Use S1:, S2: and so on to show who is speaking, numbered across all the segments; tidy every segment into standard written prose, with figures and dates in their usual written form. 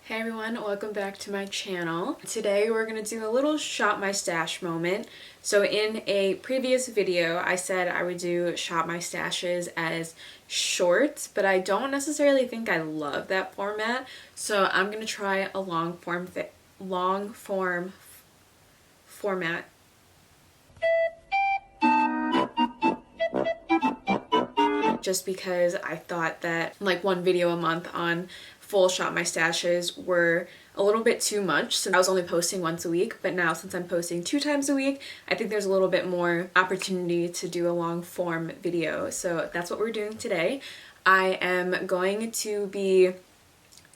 S1: Hey everyone, welcome back to my channel. Today we're going to do a little shop my stash moment. So in a previous video I said I would do shop my stashes as shorts, but I don't necessarily think I love that format. So I'm going to try a long form format. Just because I thought that like one video a month on full shop my stashes were a little bit too much since I was only posting once a week, but now since I'm posting 2 times a week, I think there's a little bit more opportunity to do a long form video. So that's what we're doing today. I am going to be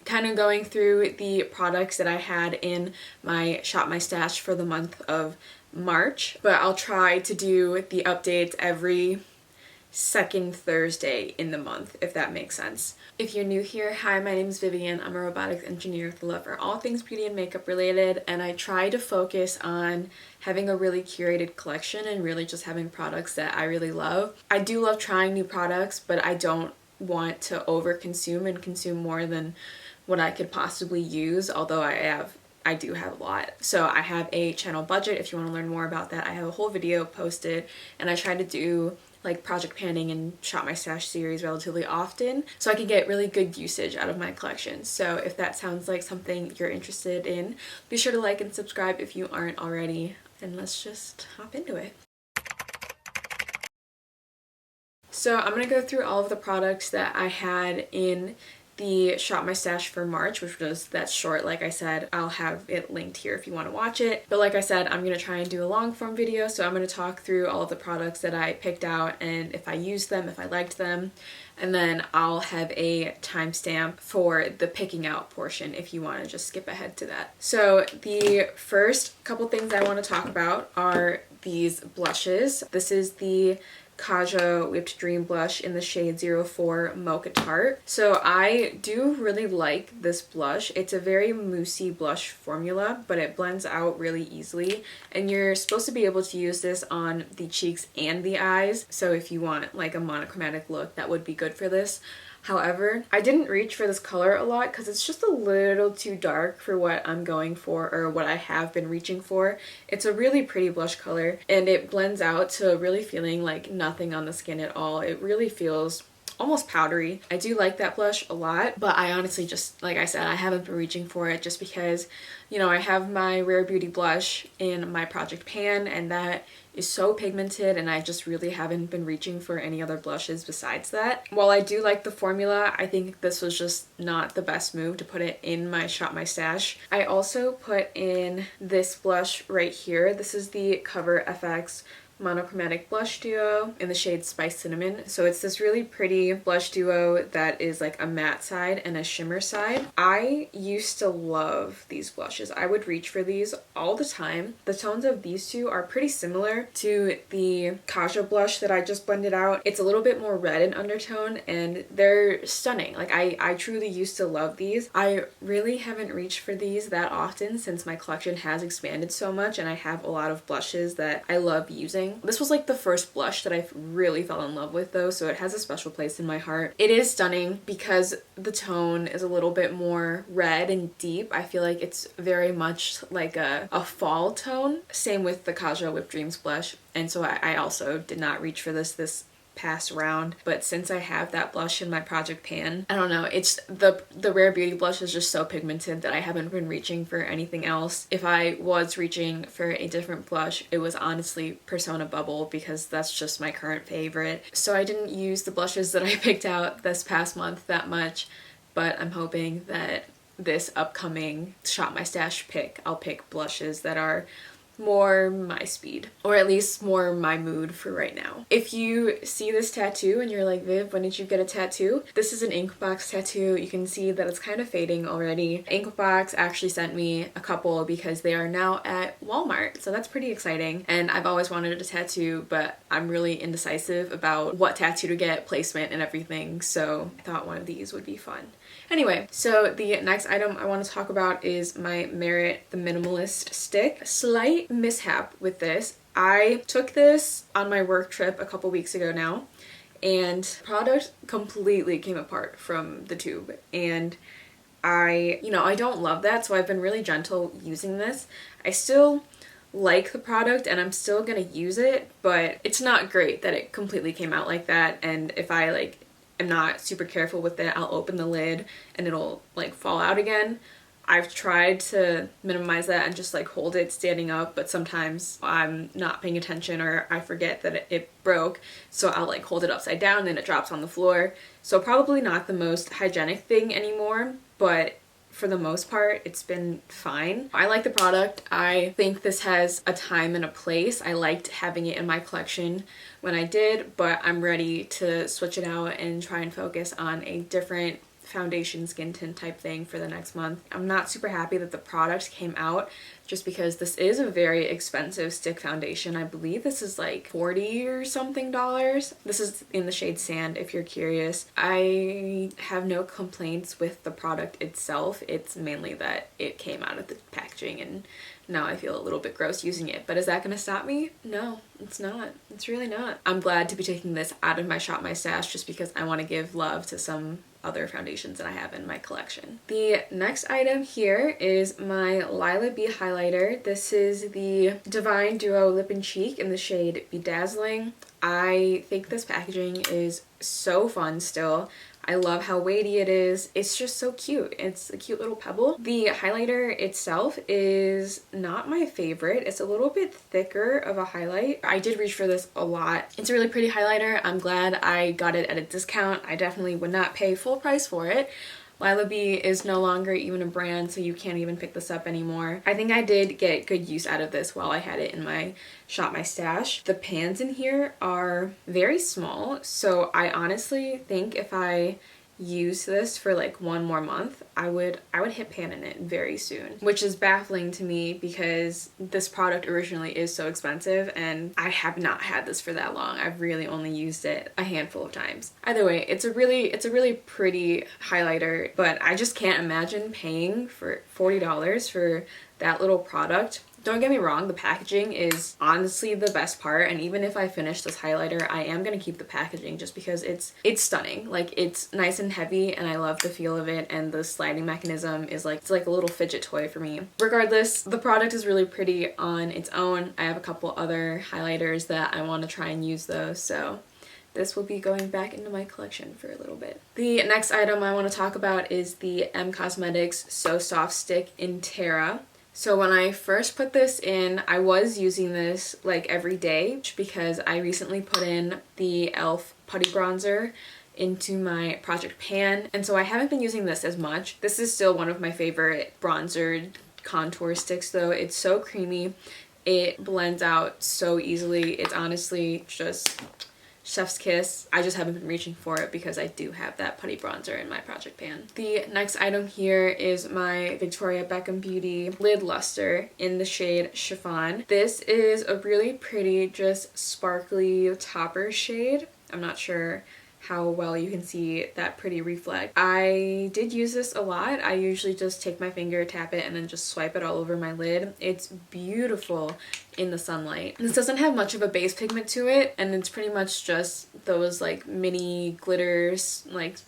S1: kind of going through the products that I had in my shop my stash for the month of March, but I'll try to do the updates every second Thursday in the month, if that makes sense. If you're new here, hi, my name is Vivian. I'm a robotics engineer with a love for all things beauty and makeup related, and I try to focus on having a really curated collection and really just having products that I really love. I do love trying new products, but I don't want to over consume and consume more than what I could possibly use, although I do have a lot. So I have a channel budget. If you want to learn more about that, I have a whole video posted, and I try to do like project panning and shop my stash series relatively often so I can get really good usage out of my collection. So if that sounds like something you're interested in, be sure to like and subscribe if you aren't already, and let's just hop into it. So I'm going to go through all of the products that I had in the shop my stash for March, which was that short. Like I said, I'll have it linked here if you want to watch it, but like I said, I'm going to try and do a long form video, so I'm going to talk through all of the products that I picked out and if I used them, if I liked them, and then I'll have a timestamp for the picking out portion if you want to just skip ahead to that. So the first couple things I want to talk about are these blushes. This is the Kaja Whipped Dream Blush in the shade 04 Mocha Tarte. So I do really like this blush. It's a very moussey blush formula, but it blends out really easily, and you're supposed to be able to use this on the cheeks and the eyes. So if you want like a monochromatic look, that would be good for this. However, I didn't reach for this color a lot because it's just a little too dark for what I'm going for or what I have been reaching for. It's a really pretty blush color and it blends out to really feeling like nothing on the skin at all. It really feels almost powdery. I do like that blush a lot, but I honestly just, like I said, I haven't been reaching for it just because, you know, I have my Rare Beauty blush in my Project Pan, and that is so pigmented, and I just really haven't been reaching for any other blushes besides that. While I do like the formula, I think this was just not the best move to put it in my shop my stash. I also put in this blush right here. This is the Cover FX Monochromatic blush duo in the shade Spice Cinnamon. So it's this really pretty blush duo that is like a matte side and a shimmer side. I used to love these blushes. I would reach for these all the time. The tones of these two are pretty similar to the Kaja blush that I just blended out. It's a little bit more red in undertone and they're stunning. Like I truly used to love these. I really haven't reached for these that often since my collection has expanded so much and I have a lot of blushes that I love using. This was like the first blush that I really fell in love with though, so it has a special place in my heart. It is stunning because the tone is a little bit more red and deep. I feel like it's very much like a fall tone. Same with the Kaja Whipped Dreams blush, and so I also did not reach for this past round, but since I have that blush in my Project Pan, I don't know, it's the Rare Beauty blush is just so pigmented that I haven't been reaching for anything else. If I was reaching for a different blush, it was honestly Persona Bubble because that's just my current favorite. So I didn't use the blushes that I picked out this past month that much, but I'm hoping that this upcoming shop my stash pick, I'll pick blushes that are more my speed, or at least more my mood for right now. If you see this tattoo and you're like, Viv, when did you get a tattoo? This is an Inkbox tattoo. You can see that it's kind of fading already. Inkbox actually sent me a couple because they are now at Walmart, so that's pretty exciting. And I've always wanted a tattoo, but I'm really indecisive about what tattoo to get, placement and everything, so I thought one of these would be fun. Anyway, so the next item I want to talk about is my Merit the Minimalist stick. Slight mishap with this. I took this on my work trip a couple weeks ago now, and product completely came apart from the tube, and I don't love that, so I've been really gentle using this. I still like the product and I'm still gonna use it, but it's not great that it completely came out like that, and if I like am not super careful with it, I'll open the lid and it'll like fall out again. I've tried to minimize that and just like hold it standing up, but sometimes I'm not paying attention or I forget that it broke, so I'll like hold it upside down and it drops on the floor. So probably not the most hygienic thing anymore, but for the most part, it's been fine. I like the product. I think this has a time and a place. I liked having it in my collection when I did, but I'm ready to switch it out and try and focus on a different foundation skin tint type thing for the next month. I'm not super happy that the product came out just because this is a very expensive stick foundation. I believe this is like $40 or something dollars. This is in the shade Sand if you're curious. I have no complaints with the product itself. It's mainly that it came out of the packaging and now I feel a little bit gross using it. But is that gonna stop me? No, it's not. It's really not. I'm glad to be taking this out of my Shop My Stash just because I want to give love to some other foundations that I have in my collection. The next item here is my Lila B highlighter. This is the Divine Duo Lip and Cheek in the shade Bedazzling. I think this packaging is so fun still. I love how weighty it is. It's just so cute. It's a cute little pebble. The highlighter itself is not my favorite. It's a little bit thicker of a highlight. I did reach for this a lot. It's a really pretty highlighter. I'm glad I got it at a discount. I definitely would not pay full price for it. Lila B is no longer even a brand, so you can't even pick this up anymore. I think I did get good use out of this while I had it in my Shop My Stash. The pans in here are very small, so I honestly think if I use this for like one more month, I would hit pan in it very soon, which is baffling to me because this product originally is so expensive and I have not had this for that long. I've really only used it a handful of times. Either way, it's a really pretty highlighter, but I just can't imagine paying for $40 for that little product. Don't get me wrong, the packaging is honestly the best part, and even if I finish this highlighter, I am gonna keep the packaging just because it's stunning. Like, it's nice and heavy and I love the feel of it, and the sliding mechanism is like, it's like a little fidget toy for me. Regardless, the product is really pretty on its own. I have a couple other highlighters that I want to try and use those, so this will be going back into my collection for a little bit. The next item I want to talk about is the M Cosmetics So Soft Stick in Terra. So when I first put this in, I was using this like every day because I recently put in the e.l.f. Putty Bronzer into my project pan, and so I haven't been using this as much. This is still one of my favorite bronzer contour sticks though. It's so creamy. It blends out so easily. It's honestly just chef's kiss. I just haven't been reaching for it because I do have that putty bronzer in my project pan. The next item here is my Victoria Beckham Beauty Lid Lustre in the shade Chiffon. This is a really pretty, just sparkly topper shade. I'm not sure how well you can see that pretty reflect. I did use this a lot. I usually just take my finger, tap it, and then just swipe it all over my lid. It's beautiful in the sunlight. This doesn't have much of a base pigment to it, and it's pretty much just those like mini glitters, like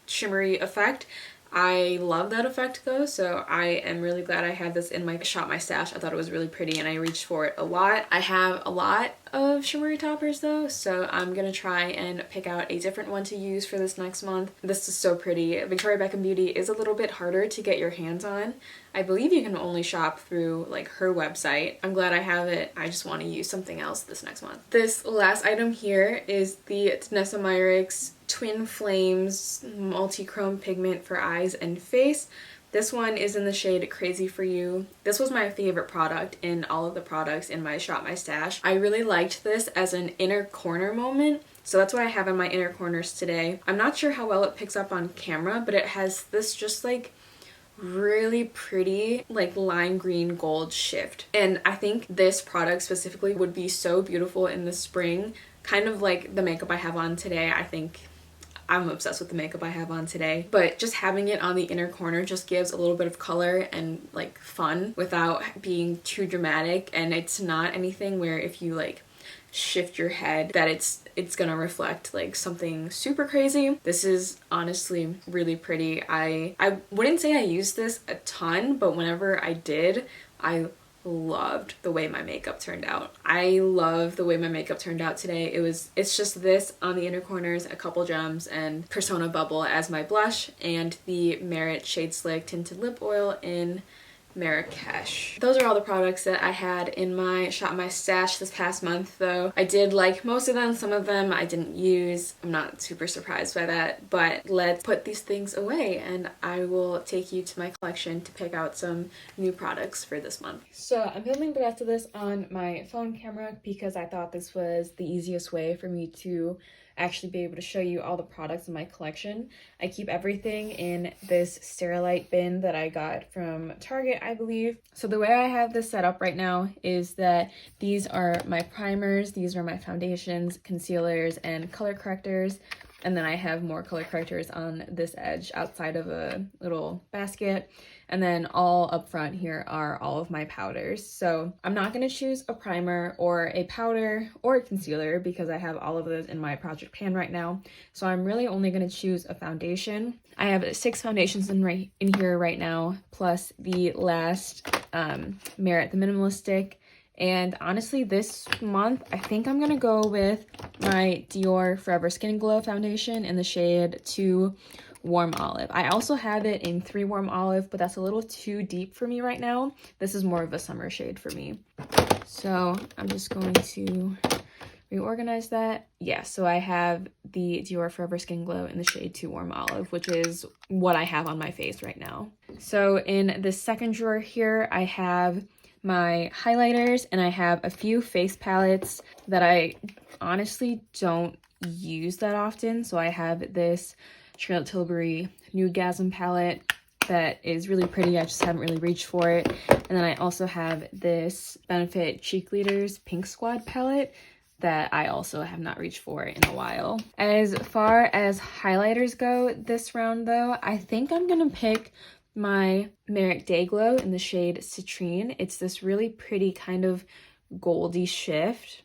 S1: shimmery effect. I love that effect though, so I am really glad I had this in my Shop My Stash. I thought it was really pretty and I reached for it a lot. I have a lot of shimmery toppers though, so I'm gonna try and pick out a different one to use for this next month. This is so pretty. Victoria Beckham Beauty is a little bit harder to get your hands on. I believe you can only shop through like her website. I'm glad I have it. I just want to use something else this next month. This last item here is the Danessa Myricks Twin Flames Multichrome Pigment for eyes and face. This one is in the shade Crazy For You. This was my favorite product in all of the products in my Shop My Stash. I really liked this as an inner corner moment, so that's what I have in my inner corners today. I'm not sure how well it picks up on camera, but it has this just like really pretty like lime green gold shift, and I think this product specifically would be so beautiful in the spring, kind of like the makeup I have on today. I think I'm obsessed with the makeup I have on today, but just having it on the inner corner just gives a little bit of color and like fun without being too dramatic, and it's not anything where if you like shift your head that it's gonna reflect like something super crazy. This is honestly really pretty. I wouldn't say I used this a ton, but whenever I did, I loved the way my makeup turned out. I love the way my makeup turned out today. It's just this on the inner corners, a couple gems, and Persona Bubble as my blush, and the Merit Shade Slick Tinted Lip Oil in Marrakesh. Those are all the products that I had in my Shop My Stash this past month, though. I did like most of them. Some of them I didn't use. I'm not super surprised by that, but let's put these things away and I will take you to my collection to pick out some new products for this month. So I'm filming the rest of this on my phone camera because I thought this was the easiest way for me to actually be able to show you all the products in my collection. I keep everything in this Sterilite bin that I got from Target, I believe. So the way I have this set up right now is that these are my primers, these are my foundations, concealers, and color correctors. And then I have more color correctors on this edge outside of a little basket. And then all up front here are all of my powders. So I'm not going to choose a primer or a powder or a concealer because I have all of those in my project pan right now. So I'm really only going to choose a foundation. I have 6 foundations in here right now, plus the last Merit, the Minimalist stick. And honestly, this month, I think I'm going to go with my Dior Forever Skin Glow foundation in the shade 2 Warm Olive. I also have it in 3 Warm Olive, but that's a little too deep for me right now. This is more of a summer shade for me. So I'm just going to reorganize that. Yeah, so I have the Dior Forever Skin Glow in the shade 2 Warm Olive, which is what I have on my face right now. So in the second drawer here, I have my highlighters, and I have a few face palettes that I honestly don't use that often. So I have this Charlotte Tilbury Newgasm palette that is really pretty. I just haven't really reached for it. And then I also have this Benefit Cheek Leaders Pink Squad palette that I also have not reached for in a while. As far as highlighters go this round though, I think I'm gonna pick my Merit Day Glow in the shade Citrine. It's this really pretty kind of goldy shift.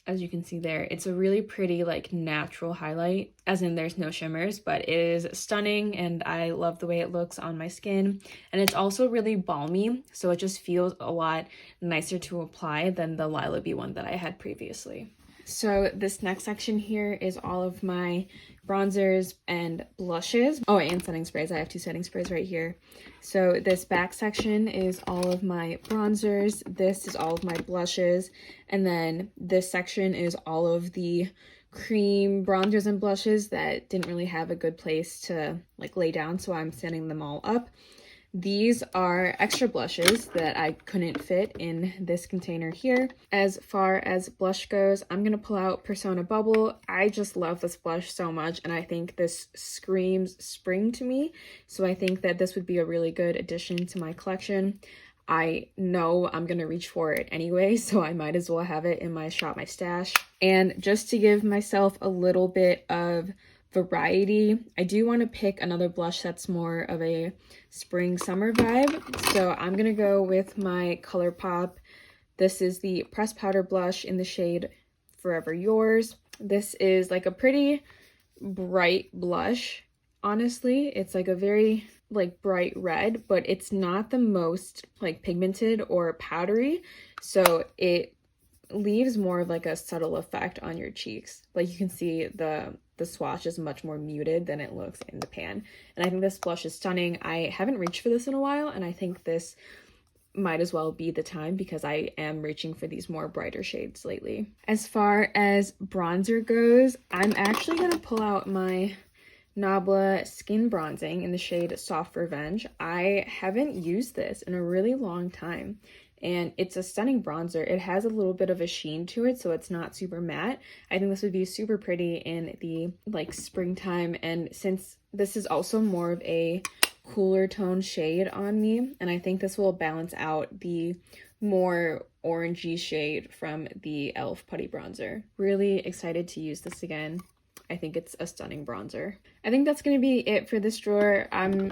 S1: As you can see there, it's a really pretty like natural highlight, as in there's no shimmers, but it is stunning and I love the way it looks on my skin. And it's also really balmy, so it just feels a lot nicer to apply than the Lila Bee one that I had previously. So this next section here is all of my bronzers and blushes. Oh, and setting sprays. I have 2 setting sprays right here. So this back section is all of my bronzers. This is all of my blushes. And then this section is all of the cream bronzers and blushes that didn't really have a good place to like lay down, so I'm setting them all up. These are extra blushes that I couldn't fit in this container here. As far as blush goes, I'm going to pull out Persona Bubble. I just love this blush so much, and I think this screams spring to me. So I think that this would be a really good addition to my collection. I know I'm going to reach for it anyway, so I might as well have it in my Shop My Stash. And just to give myself a little bit of variety, I do want to pick another blush that's more of a spring summer vibe, so I'm gonna go with my Colourpop. This is the pressed powder blush in the shade Forever Yours. This is like a pretty bright blush. Honestly, it's like a very like bright red, but it's not the most like pigmented or powdery, so it leaves more of like a subtle effect on your cheeks. Like you can see the swatch is much more muted than it looks in the pan. And I think this blush is stunning. I haven't reached for this in a while, and I think this might as well be the time because I am reaching for these more brighter shades lately. As far as bronzer goes, I'm actually going to pull out my Nabla Skin Bronzing in the shade Soft Revenge. I haven't used this in a really long time, and it's a stunning bronzer. It has a little bit of a sheen to it, so it's not super matte. I think this would be super pretty in the like springtime, and since this is also more of a cooler tone shade on me, and I think this will balance out the more orangey shade from the e.l.f. Putty Bronzer. Really excited to use this again. I think it's a stunning bronzer. I think that's going to be it for this drawer. I'm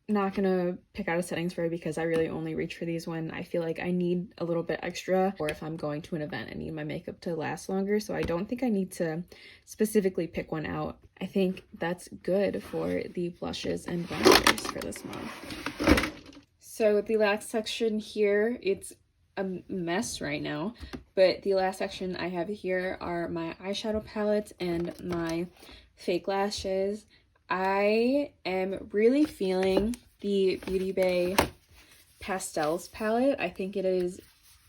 S1: not gonna pick out a setting spray because I really only reach for these when I feel like I need a little bit extra, or if I'm going to an event and need my makeup to last longer. So I don't think I need to specifically pick one out. I think that's good for the blushes and bronzers for this month. So the last section here, it's a mess right now, but the last section I have here are my eyeshadow palettes and my fake lashes. I am really feeling the Beauty Bay Pastels palette. I think it is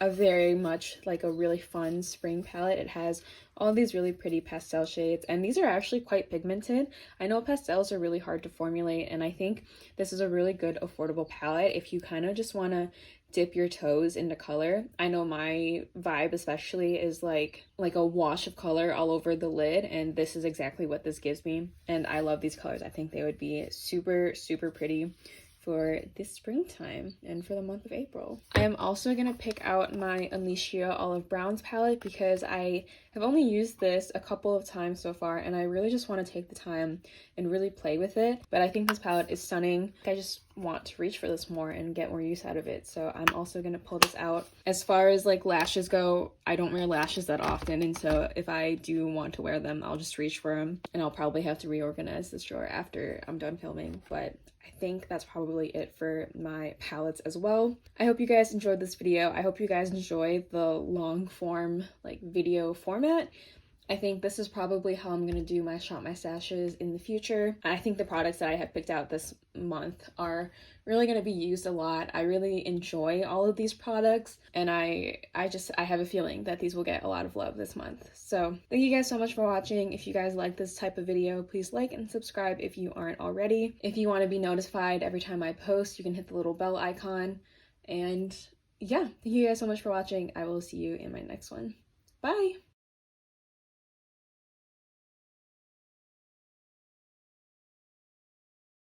S1: a very much like a really fun spring palette. It has all these really pretty pastel shades, and these are actually quite pigmented. I know pastels are really hard to formulate, and I think this is a really good affordable palette if you kind of just want to dip your toes into color. I know my vibe especially is like a wash of color all over the lid, and this is exactly what this gives me, and I love these colors. I think they would be super pretty for this springtime and for the month of April. I am also going to pick out my Unleashia Olive Browns palette because I have only used this a couple of times so far, and I really just want to take the time and really play with it. But I think this palette is stunning. I just want to reach for this more and get more use out of it, so I'm also going to pull this out. As far as like lashes go, I don't wear lashes that often, and so if I do want to wear them, I'll just reach for them, and I'll probably have to reorganize this drawer after I'm done filming, but I think that's probably it for my palettes as well. I hope you guys enjoyed this video. I hope you guys enjoy the long form like video format. I think this is probably how I'm going to do my Shop My Stashes in the future. I think the products that I have picked out this month are really going to be used a lot. I really enjoy all of these products, and I have a feeling that these will get a lot of love this month. So thank you guys so much for watching. If you guys like this type of video, please like and subscribe if you aren't already. If you want to be notified every time I post, you can hit the little bell icon. And yeah, thank you guys so much for watching. I will see you in my next one. Bye!